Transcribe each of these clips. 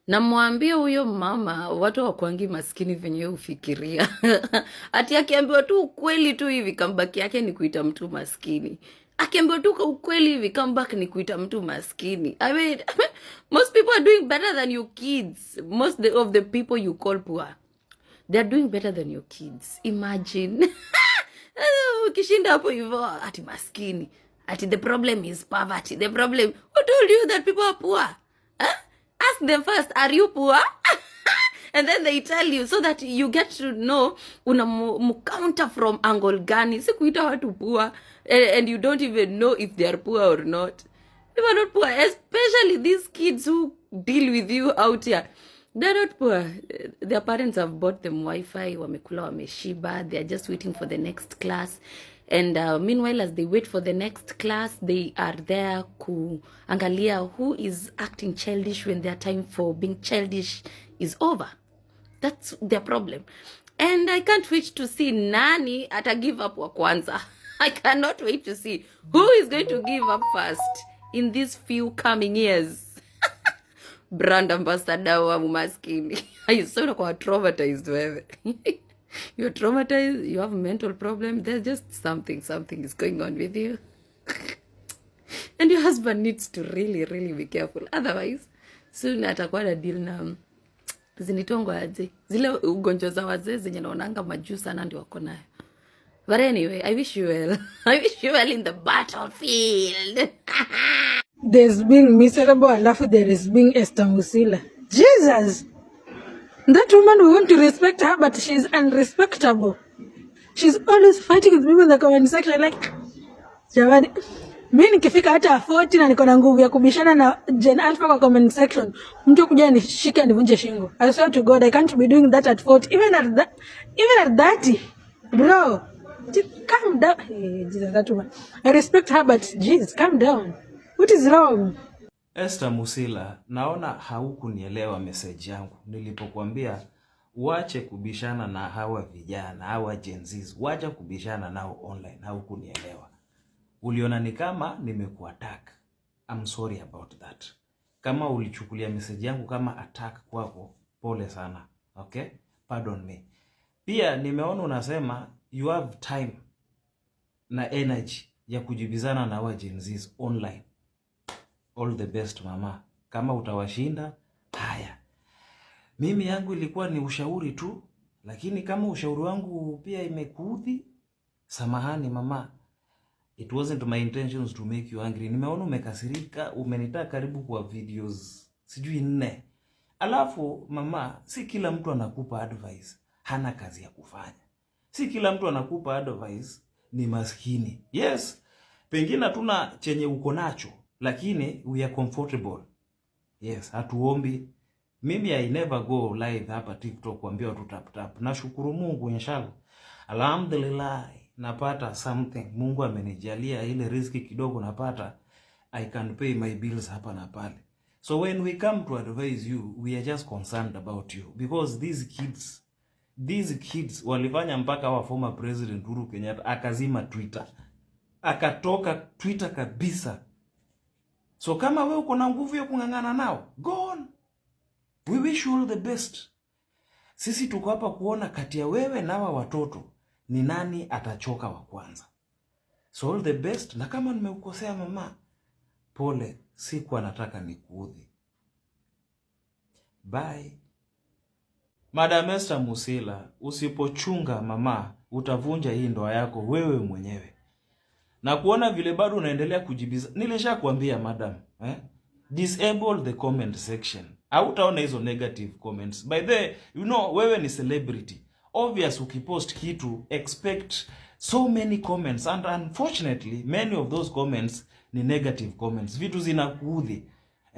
Na mwambie huyo mama watu wakwangi maskini venye ufikiria. Ati akiambiwa tu ukweli tu hivi comeback yake ni kuita mtu maskini. Akiambiwa tu ukweli hivi comeback ni kuita mtu maskini. I mean, most people are doing better than your kids. Of the people you call poor, they are doing better than your kids. Imagine. Ukishinda hapo hivyo ati maskini. Ati the problem is poverty. The problem, who told you that people are poor? Huh? Ask them first, are you poor? And then they tell you so that you get to know una counter from angle gani. Si kuita watu poor and you don't even know if they are poor or not. They are not poor, especially these kids who deal with you out here. They're not poor. Their parents have bought them Wi-Fi, wamekula, wameshiba. They are just waiting for the next class. And meanwhile, as they wait for the next class, they are there kuangalia who is acting childish when their time for being childish is over. That's their problem. And I can't wait to see nani ata give up wa kwanza. I cannot wait to see who is going to give up first in these few coming years. Brand ambassador wa mumaskini. I saw kwa traumatized wewe. You're traumatized, you have a mental problem, there's just something is going on with you. And your husband needs to really be careful. Otherwise, soon atakuwa na deal na zinitongo aje. Zile ugonjwa za wazee zenye naonanga majuu sana ndio wako nayo. But anyway, I wish you well. I wish you well in the battlefield. There's being miserable, alafu there is being Esther Musila. Jesus! That woman, we want to respect her, but she's unrespectable. She's always fighting with people in the comment section. Like, jamani, mimi nikifika hata 40 na niko na nguvu ya kubishana na Gen Alpha kwa comment section, mtu kuja nishike nivunje shingo. I swear to God, I can't be doing that at 40. Even at 30. Bro, calm down. Hey, Jesus, that woman. I respect her, but jeez, calm down. What is wrong? Esther Musila, naona haukunielewa message yangu. Nilipokuambia uache kubishana na hawa vijana, hawa Gen Z, wacha kubishana nao online. Haukunielewa. Uliona ni kama nimekuattack. I'm sorry about that. Kama ulichukulia message yangu kama attack kwako, pole sana. Okay? Pardon me. Pia nimeona unasema you have time na energy ya kujibizana na hawa Gen Z online. All the best mama. Kama utawashinda, haya. Mimi yangu ilikuwa ni ushauri tu, lakini kama ushauri wangu pia imekuudhi, samahani mama. It wasn't my intentions to make you angry. Nimeona umekasirika, umenita karibu kwa videos sijui 4. Alafu mama, si kila mtu anakupa advice hana kazi ya kufanya. Si kila mtu anakupa advice ni maskini. Yes, pengine hatuna chenye uko nacho, lakini we are comfortable. Yes, hatuombi. Mimi I never go live hapa TikTok kuambia watu tap. Nashukuru Mungu inshallah. Alhamdulillah, napata something. Mungu amenijalia ile riziki kidogo napata. I can pay my bills hapa na pale. So when we come to advise you, we are just concerned about you. Because these kids walifanya mpaka wa former president Uhuru Kenyatta akazima Twitter. Akatoka Twitter kabisa. So kama wewe uko na nguvu ya kungangana nao, go on. We wish you all the best. Sisi tuko hapa kuona kati ya wewe na hawa watoto ni nani atachoka wa kwanza. So all the best. Na kama nimeukosea mama, pole, sikuwa nataka nikuudhi. Bye. Madam Esther Musila, usipochunga mama, utavunja hii ndoa yako wewe mwenyewe. Na kuona vile bado unaendelea kujibiza. Nilishakwambia madam, disable the comment section. Hautaona hizo negative comments. By the way, you know wewe ni celebrity. Obvious ukipost kitu expect so many comments, and unfortunately many of those comments ni negative comments. Vitu zinakuudhi.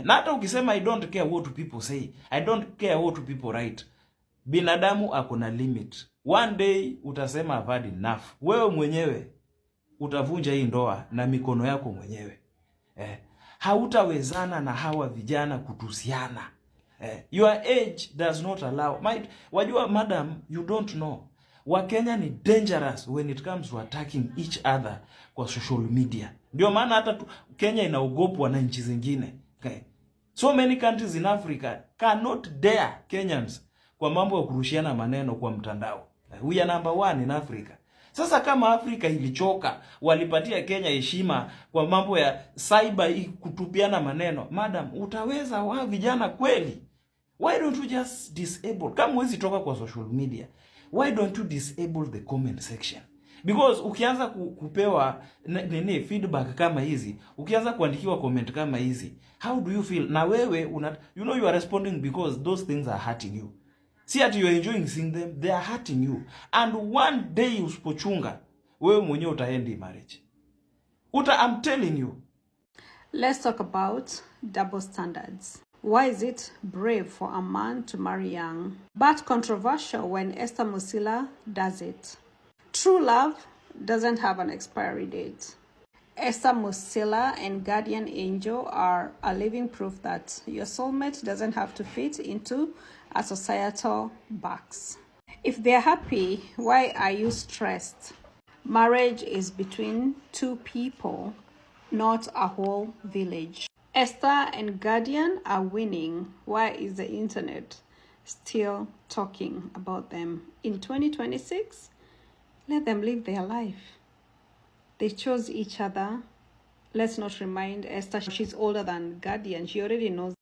Na hata ukisema I don't care what people say, I don't care what people write. Binadamu akona limit. One day utasema I've had enough. Wewe mwenyewe utavunja hii ndoa na mikono yako mwenyewe. Hautawezana na hawa vijana kutusiana. Your age does not allow. Wajua madam, you don't know. Wakenya ni dangerous when it comes to attacking each other kwa social media. Ndio maana hata Kenya inaogopwa na nchi zingine. So many countries in Africa cannot dare Kenyans kwa mambo ya kurushiana maneno kwa mtandao. We are number 1 in Africa. Sasa kama Afrika ilichoka, walipatia Kenya heshima kwa mambo ya cyber kutupiana maneno. Madam, utaweza wa vijana kweli? Why don't you just disable? Kama huwezi toka kwa social media, why don't you disable the comment section? Because ukianza kupewa feedback kama hizi, ukianza kuandikiwa comment kama hizi, how do you feel? Na wewe you know you are responding because those things are hurting you. See that you are enjoying seeing them, they are hurting you. And one day usipochunga, wewe mwenyewe utaendi marriage. I'm telling you. Let's talk about double standards. Why is it brave for a man to marry young, but controversial when Esther Musila does it? True love doesn't have an expiry date. Esther Musila and Guardian Angel are a living proof that your soulmate doesn't have to fit into a societal box. If they're happy, why are you stressed? Marriage is between two people, not a whole village. Esther and Guardian are winning. Why is the internet still talking about them? In 2026, let them live their life. They chose each other. Let's not remind Esther she's older than Guardian. She already knows.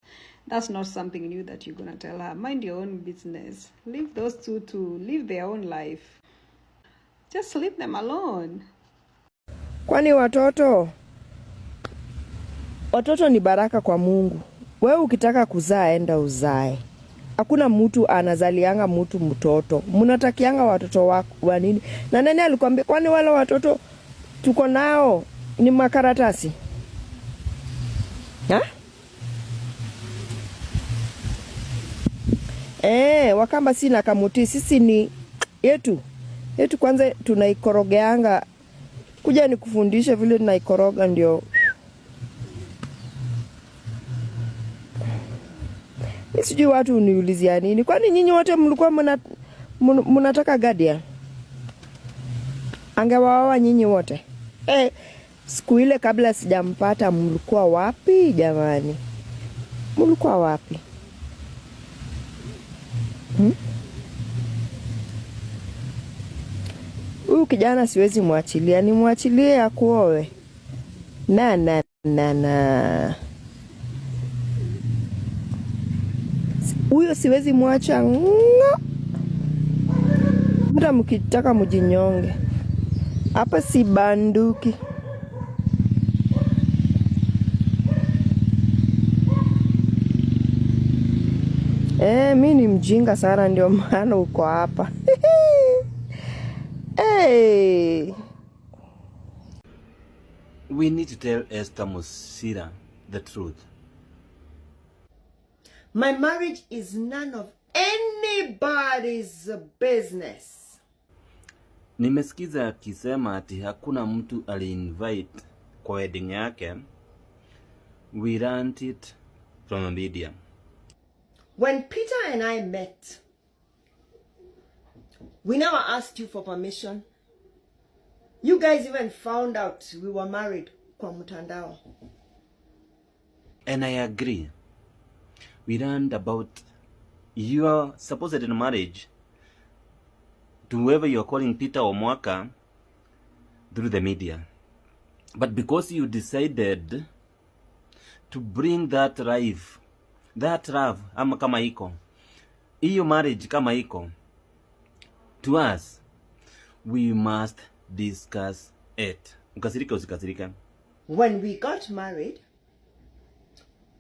That's not something new that you're going to tell her. Mind your own business. Leave those two to live their own life. Just leave them alone. Kwani watoto ni baraka kwa Mungu. Wewe ukitaka kuzaa enda uzae. Hakuna mtu anazalianga mtu mtoto. Mnatakianga watoto wa nini? Na nani alikwambia kwani wale watoto tuko nao ni makaratasi? Ha? Wakamba si na kamuti, sisi ni yetu kwanza tunaikorogeanga. Kuja nikufundishe vile tunaikoroga ndio. Sijui watu uniulizia nini. Kwani nyinyi wote mlikuwa mnataka Guardian? Angewaoa nyinyi wote. Siku ile kabla sijampata mlikuwa wapi jamani? Mlikuwa wapi? Huyu kijana siwezi muachilia, ni muachilie akuoe. Na. Huyo siwezi muacha. Mta mkitaka mjinyonge. Hapa si banduki. Mimi ni mjinga sana ndio maana uko hapa. We need to tell Esther Musila the truth. My marriage is none of anybody's business. Nimesikiza akisema ati hakuna mtu ali-invite kwa wedding yake. We learned it from a media. When Peter and I met, we never asked you for permission. You guys even found out we were married kwa mtandao. And I agree. We learned about your supposed marriage to whoever you're calling Peter or Mwaka through the media. But because you decided to bring that love ama kama iko, iyo marriage kama iko, to us, we must discuss it. Ukasirika usikasirika. When we got married,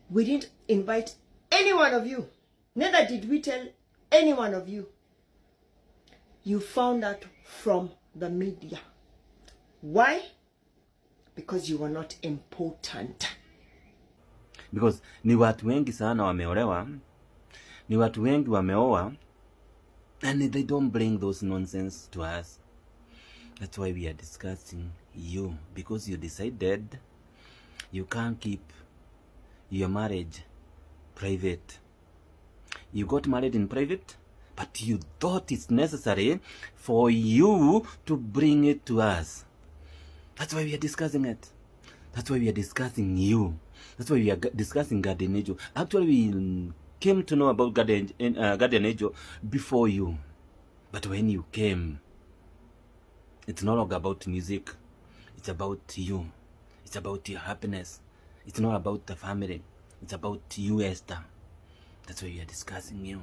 we didn't invite any one of you. Neither did we tell any one of you. You found out from the media. Why? Because you were not important. Because ni watu wengi sana wameolewa, ni watu wengi wameoa, and they don't bring those nonsense to us. That's why we are discussing you, because you decided you can't keep your marriage private. You got married in private, but you thought it's necessary for you to bring it to us. That's why we are discussing it. That's why we are discussing you. That's why we are discussing Guardian Angel. Actually, we came to know about Guardian Angel before you. But when you came, it's no longer about music. It's about you. It's about your happiness. It's not about the family. It's about you, Esther. That's why we are discussing you.